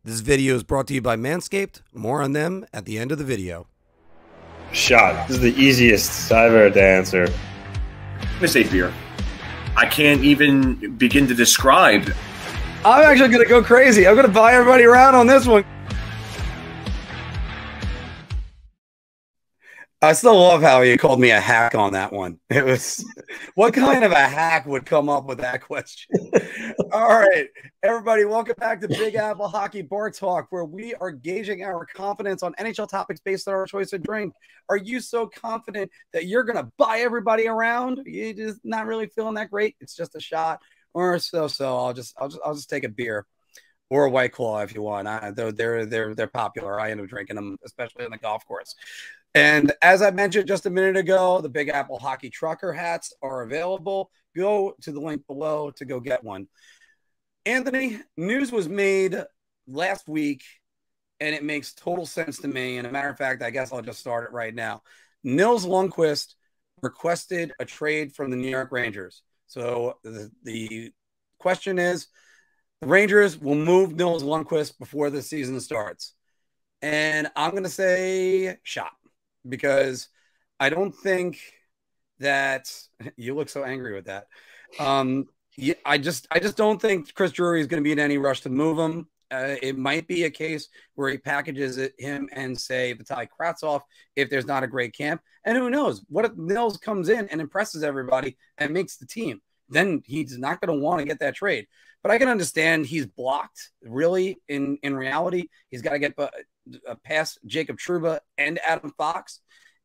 This video is brought to you by Manscaped. More on them at the end of the video. Shot. This is the easiest I've ever to answer. I'm going to say beer. I can't even begin to describe. I'm actually going to go crazy. I'm going to buy everybody around on this one. I still love how you called me a hack on that one. It was, what kind of a hack would come up with that question? All right, everybody, welcome back to Big Apple Hockey Bar Talk, where we are gauging our confidence on NHL topics based on our choice of drink. Are you so confident that you're going to buy everybody around? You're just not really feeling that great. It's just a shot or so. I'll just take a beer or a White Claw if you want. They're popular. I end up drinking them, especially on the golf course. And as I mentioned just a minute ago, the Big Apple Hockey Trucker hats are available. Go to the link below to go get one. Anthony, news was made last week, and it makes total sense to me. And a matter of fact, I guess I'll just start it right now. Nils Lundkvist requested a trade from the New York Rangers. So the question is, the Rangers will move Nils Lundkvist before the season starts. And I'm going to say shot. Because I don't think that you look so angry with that. I just don't think Chris Drury is going to be in any rush to move him. It might be a case where he packages him and say Vitaly Kravtsov if there's not a great camp. And who knows? What if Nils comes in and impresses everybody and makes the team? Then he's not going to want to get that trade. But I can understand he's blocked. Really, in reality, he's got to get past Jacob Trouba and Adam Fox,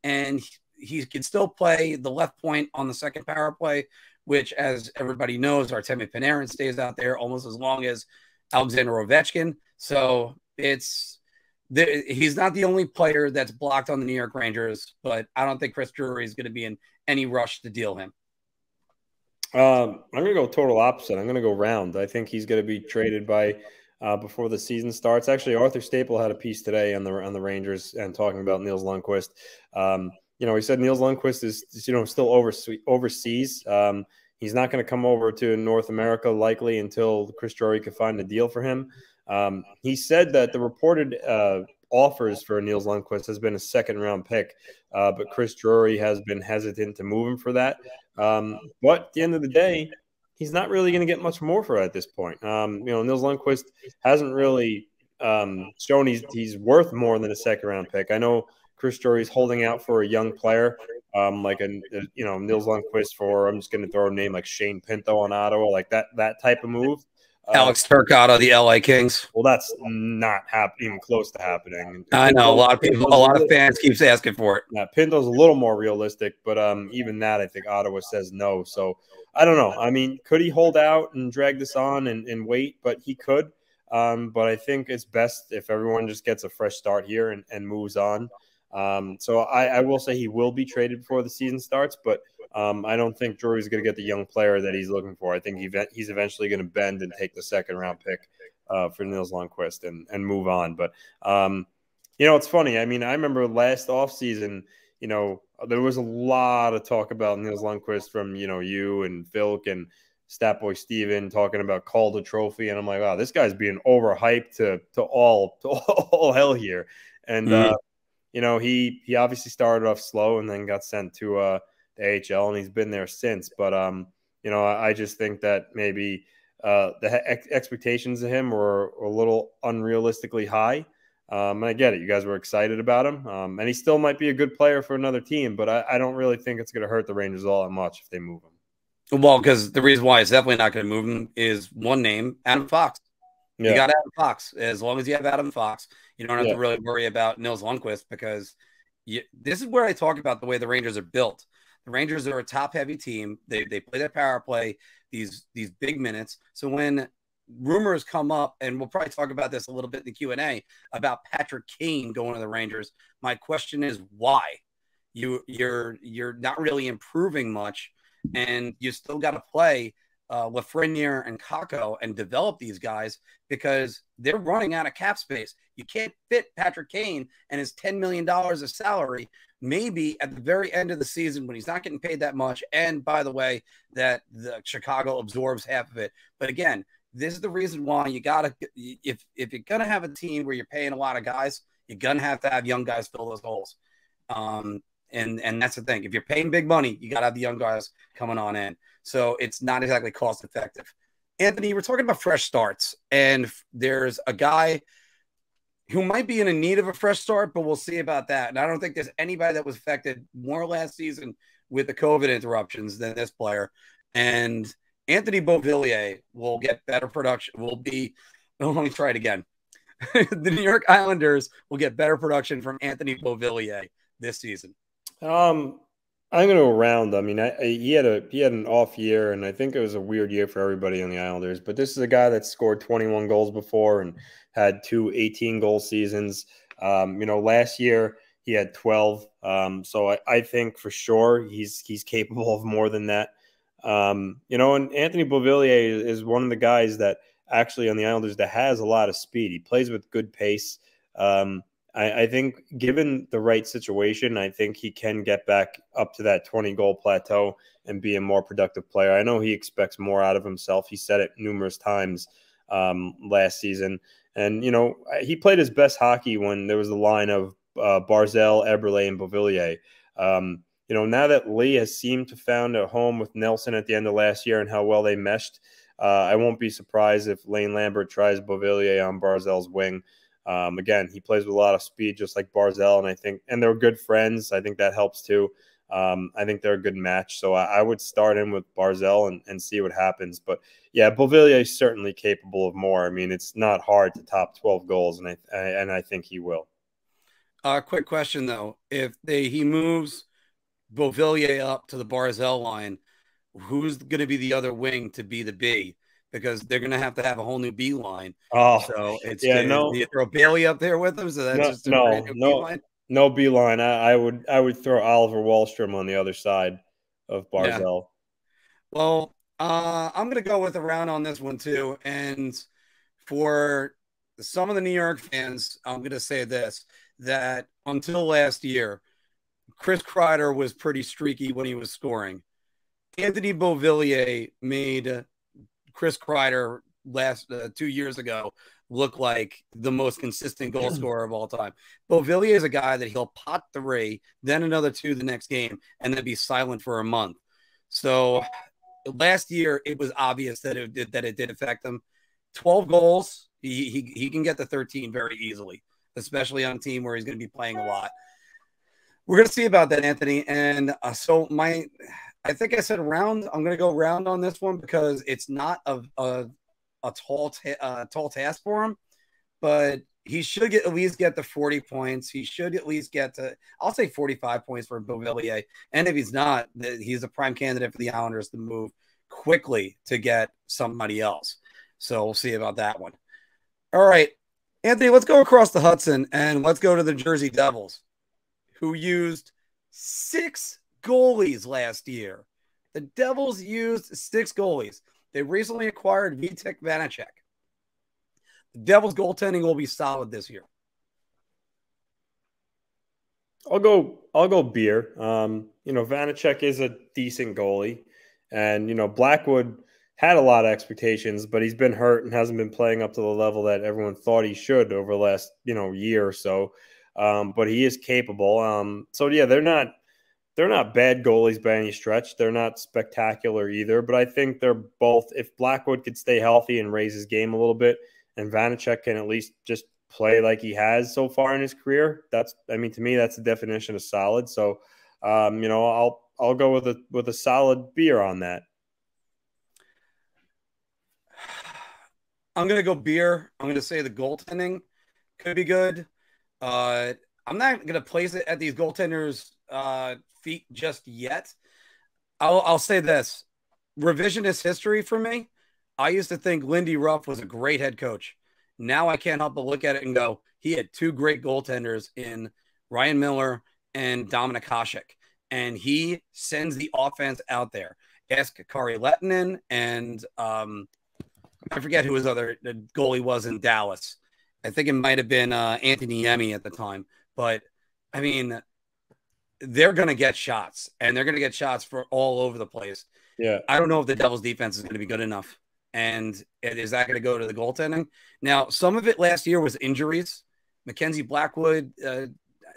and he can still play the left point on the second power play, which, as everybody knows, Artemi Panarin stays out there almost as long as Alexander Ovechkin. So he's not the only player that's blocked on the New York Rangers, but I don't think Chris Drury is going to be in any rush to deal him. I'm going to go total opposite. I'm going to go round. I think he's going to be traded by before the season starts. Actually, Arthur Staple had a piece today on the Rangers and talking about Nils Lundkvist. He said Nils Lundkvist is still overseas. He's not going to come over to North America likely until Chris Drury can find a deal for him. He said that the reported offers for Nils Lundkvist has been a second-round pick, but Chris Drury has been hesitant to move him for that. But at the end of the day, he's not really going to get much more for it at this point. Nils Lundkvist hasn't really shown he's worth more than a second-round pick. I know Chris Drury's holding out for a young player like Nils Lundkvist for, I'm just going to throw a name like Shane Pinto on Ottawa, like that type of move. Alex Turcotte, the LA Kings. Well, that's not even close to happening. I know a lot of fans keeps asking for it. Yeah, Pinto's a little more realistic, but even that, I think Ottawa says no. So I don't know. I mean, could he hold out and drag this on and wait? But he could. But I think it's best if everyone just gets a fresh start here and moves on. So I will say he will be traded before the season starts, but I don't think Drury's going to get the young player that he's looking for. I think he's eventually going to bend and take the second-round pick for Nils Lundkvist and move on. But, it's funny. I mean, I remember last offseason, there was a lot of talk about Nils Lundkvist from, you and Philk and Statboy Steven talking about Calder Trophy. And I'm like, wow, this guy's being overhyped to all hell here. And, he obviously started off slow and then got sent to the AHL, and he's been there since. But, I just think that maybe the expectations of him were a little unrealistically high. And I get it. You guys were excited about him. And he still might be a good player for another team, but I don't really think it's going to hurt the Rangers all that much if they move him. Well, because the reason why it's definitely not going to move him is one name, Adam Fox. Yeah. You got Adam Fox. As long as you have Adam Fox, you don't have to really worry about Nils Lundkvist, because this is where I talk about the way the Rangers are built. The Rangers are a top-heavy team. They play their power play, these big minutes. So when rumors come up, and we'll probably talk about this a little bit in the Q&A, about Patrick Kane going to the Rangers, my question is why? You're not really improving much, and you still got to play Lafreniere and Kakko and develop these guys, because they're running out of cap space. You can't fit Patrick Kane and his $10 million of salary maybe at the very end of the season when he's not getting paid that much. And by the way, that the Chicago absorbs half of it. But again, This is the reason why you got to, if you're going to have a team where you're paying a lot of guys, you're going to have young guys fill those holes. And that's the thing. If you're paying big money, you got to have the young guys coming on in. So it's not exactly cost effective. Anthony, we're talking about fresh starts, and there's a guy who might be in need of a fresh start, but we'll see about that. And I don't think there's anybody that was affected more last season with the COVID interruptions than this player. And Anthony Beauvillier will get better production. Let me try it again. The New York Islanders will get better production from Anthony Beauvillier this season. I'm going to go around. I mean, he had an off year, and I think it was a weird year for everybody on the Islanders. But this is a guy that scored 21 goals before and had 2 18-goal seasons. Last year he had 12. So I think for sure he's capable of more than that. And Anthony Beauvillier is one of the guys that actually on the Islanders that has a lot of speed. He plays with good pace. I think given the right situation, I think he can get back up to that 20-goal plateau and be a more productive player. I know he expects more out of himself. He said it numerous times last season. And, he played his best hockey when there was the line of Barzal, Eberle, and Beauvillier. Now that Lee has seemed to found a home with Nelson at the end of last year and how well they meshed, I won't be surprised if Lane Lambert tries Beauvillier on Barzal's wing. Again, he plays with a lot of speed, just like Barzal, and they're good friends. I think that helps too. I think they're a good match. So I would start him with Barzal and see what happens. But yeah, Beauvillier is certainly capable of more. I mean, it's not hard to top 12 goals, and I think he will. Quick question though: if he moves Beauvillier up to the Barzal line, who's going to be the other wing to be the B? Because they're going to have a whole new B line. Oh, so it's no. You throw Bailey up there with them, so that's no B line. I would throw Oliver Wahlstrom on the other side of Barzal. Yeah. Well, I'm going to go with around on this one too, and for some of the New York fans, I'm going to say this: that until last year, Chris Kreider was pretty streaky when he was scoring. Anthony Beauvillier made Chris Kreider 2 years ago look like the most consistent goal scorer of all time. Beauvillier is a guy that he'll pot 3, then another 2 the next game, and then be silent for a month. So last year it was obvious that it did affect him. 12 goals, he can get to 13 very easily, especially on a team where he's going to be playing a lot. We're going to see about that, Anthony. And I think I said round. I'm going to go round on this one because it's not a tall task for him, but he should at least get the 40 points. He should at least get to, I'll say 45 points for Beauvillier. And if he's not, he's a prime candidate for the Islanders to move quickly to get somebody else. So we'll see about that one. All right, Anthony, let's go across the Hudson and let's go to the Jersey Devils, who used 6 goalies last year. The Devils used 6 goalies. They recently acquired Vitek Vanacek. The Devils goaltending will be solid this year. I'll go beer. Vanacek is a decent goalie, and Blackwood had a lot of expectations, but he's been hurt and hasn't been playing up to the level that everyone thought he should over the last year or so. But he is capable. So yeah, they're not bad goalies by any stretch. They're not spectacular either, but I think they're both. If Blackwood could stay healthy and raise his game a little bit, and Vanacek can at least just play like he has so far in his career, to me, that's the definition of solid. So, I'll go with a solid beer on that. I'm going to go beer. I'm going to say the goaltending could be good. I'm not going to place it at these goaltenders' feet just yet. I'll say this. Revisionist history for me. I used to think Lindy Ruff was a great head coach. Now I can't help but look at it and go, he had 2 great goaltenders in Ryan Miller and Dominik Hasek. And he sends the offense out there. Ask Kari Lehtinen and I forget who his other goalie was in Dallas. I think it might have been Anthony Niemi at the time. But, I mean, they're going to get shots, and they're going to get shots for all over the place. Yeah. I don't know if the Devils defense is going to be good enough And is that going to go to the goaltending? Now, some of it last year was injuries. Mackenzie Blackwood,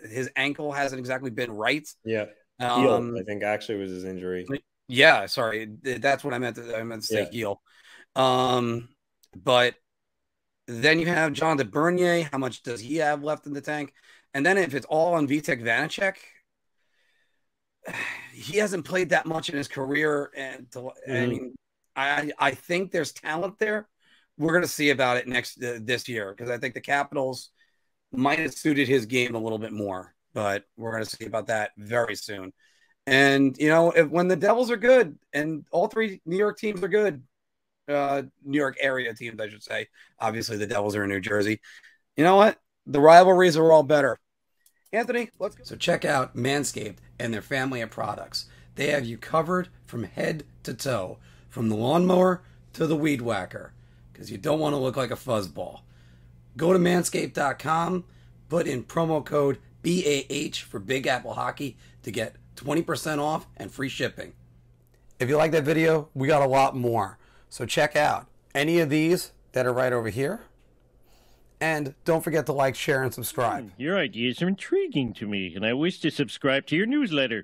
his ankle hasn't exactly been right. Yeah. Heel, I think actually was his injury. Yeah, sorry. That's what I meant to say, heel. But then you have Jonathan Bernier. How much does he have left in the tank? And then if it's all on Vitek Vanacek, he hasn't played that much in his career. And I mean, I think there's talent there. We're going to see about it this year, because I think the Capitals might have suited his game a little bit more, but we're going to see about that very soon. And, you know, when the Devils are good, and all three New York teams are good, New York area teams, I should say. Obviously, the Devils are in New Jersey. You know what? The rivalries are all better. Anthony, let's go. So check out Manscaped and their family of products. They have you covered from head to toe, from the lawnmower to the weed whacker, because you don't want to look like a fuzzball. Go to manscaped.com, put in promo code BAH for Big Apple Hockey to get 20% off and free shipping. If you like that video, we got a lot more. So check out any of these that are right over here. And don't forget to like, share, and subscribe. Your ideas are intriguing to me, and I wish to subscribe to your newsletter.